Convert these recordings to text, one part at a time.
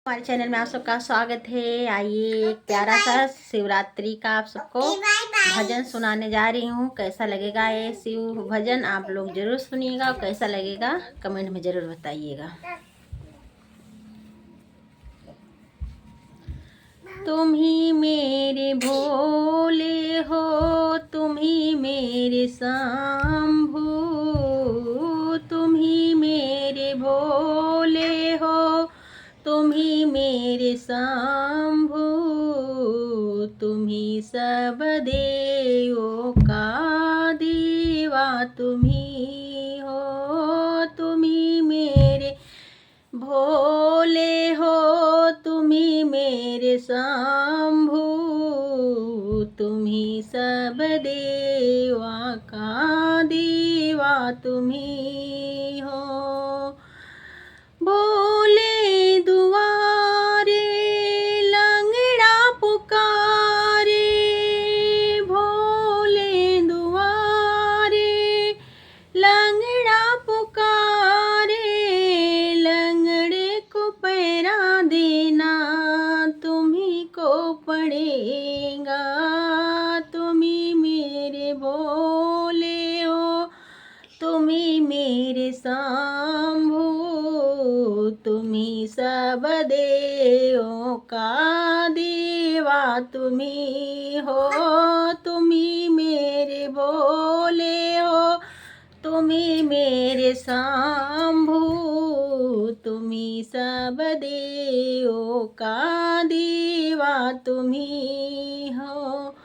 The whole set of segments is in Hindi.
हमारे चैनल में आप सबका स्वागत है। आइए एक प्यारा सा शिवरात्रि का आप सबको भजन सुनाने जा रही हूँ। कैसा लगेगा ये शिव भजन आप लोग जरूर सुनिएगा और कैसा लगेगा कमेंट में जरूर बताइएगा। तुम ही मेरे भोले हो, तुम ही मेरे शंभू, तुम ही मेरे भोले हो, तुम ही मेरे शंभू, तुम ही सब देवों का देवा, तुम ही हो, तुम ही मेरे भोले हो, तुम ही मेरे शंभू, तुम ही सब देवा का देवा, तुम ही हो। भोले दुआरे लंगड़ा पुकारे, भोले दुआरे लंगड़ा पुकारे, लंगड़े को पैरा देना तुम्ही को पड़ेगा, तुम ही मेरे भोले हो, तुम ही मेरे शंभू, तुम ही सब देवों का देवा, तुम ही हो, तुम ही मेरे भोले हो, तुम ही मेरे शंभू, तुम ही सब देवों का देवा, तुम ही हो।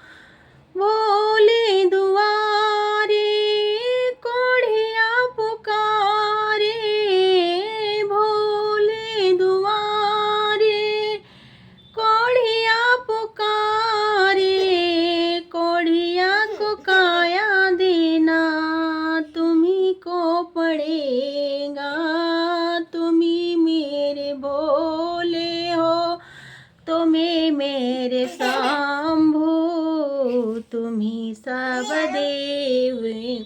भोले दुआरे कोढ़िया पुकारे, भोले दुआरे कोढ़िया पुकारे, कोढ़िया को काया देना तुम्ही को पड़ेगा, तुम ही मेरे भोले हो, तुम्हें मेरे शंभू, तुम ही सब देव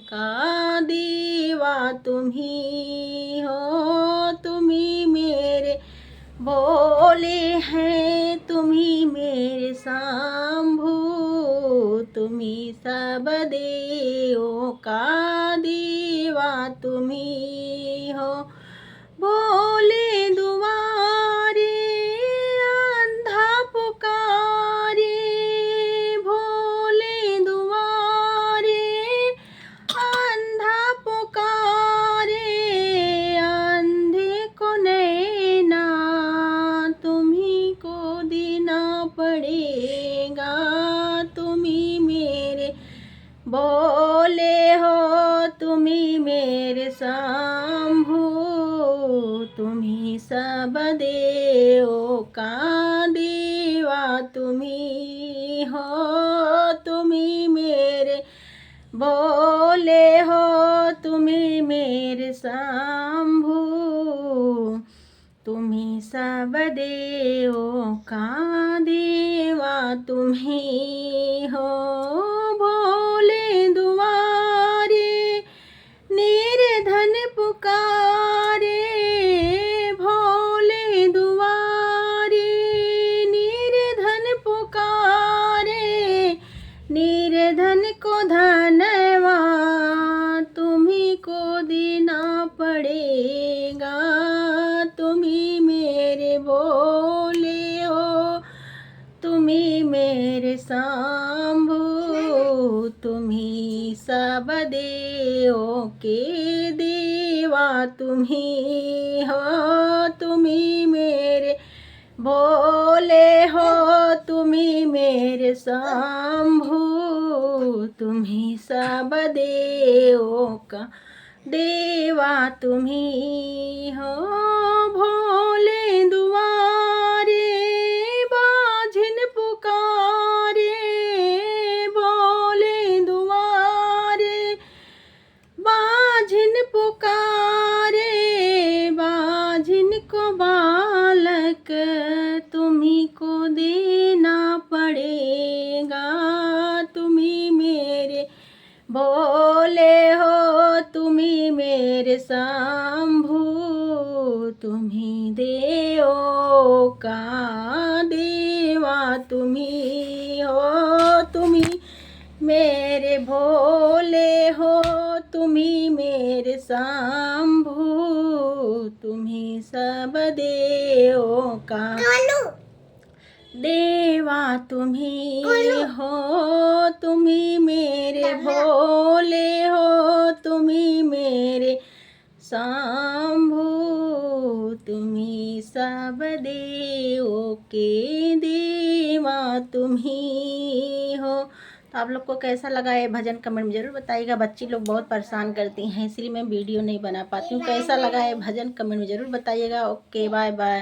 का देवा, तुम ही हो, तुम ही मेरे भोले हैं, तुम ही मेरे शंभू, तुम ही सब देवों का देवा, तुम ही हो। भोले दुआरे अंधा पुकारे, भोले दुआरे अंधा पुकारे, अंधे को नैना तुम्ही को देना पड़ेगा, तुम ही मेरे भोले हो, तुम ही मेरे शंभू, तुम ही सब देवों का देवा, तुम ही हो, तुम ही मेरे भोले हो, तुम ही मेरे शंभू, तुम ही सब देवों का देवा, तुम ही हो। भोले दुआरे निर्धन पुकारे, भोले दुआरे निर्धन पुकारे, निर्धन को धनवा तुम्ही को देना पड़ेगा, तुम ही मेरे भोले हो, तुम ही मेरे शंभू, तुम ही सब देवों के देवा, तुम ही हो, तुम ही मेरे भोले हो, तुम ही मेरे शंभू, तुम ही सब देवों का देवा, तुम ही हो। भोले दुआरे बाझिन पुकारे, भोले दुआरे बाझिन पुकारे, बाझिन को बालक तुम्ही को देना पड़ेगा, तुम ही मेरे भोले हो, तुम ही मेरे शंभू, तुम ही देवों का देवा तुम्ही हो, तुम्ही मेरे भोले हो, तुम्ही मेरे शंभू, तुम्ही सब देवों का देवा तुम्ही हो, तुम्ही मेरे भोले हो, तुम्ही मेरे शंभू, तुम्ही सब देवों के देवा तुम्ही हो। तो आप लोग को कैसा लगा ये भजन कमेंट में ज़रूर बताइएगा। बच्ची लोग बहुत परेशान करती हैं, इसलिए मैं वीडियो नहीं बना पाती हूँ। कैसा लगा ये भजन कमेंट में ज़रूर बताइएगा। Okay, bye bye.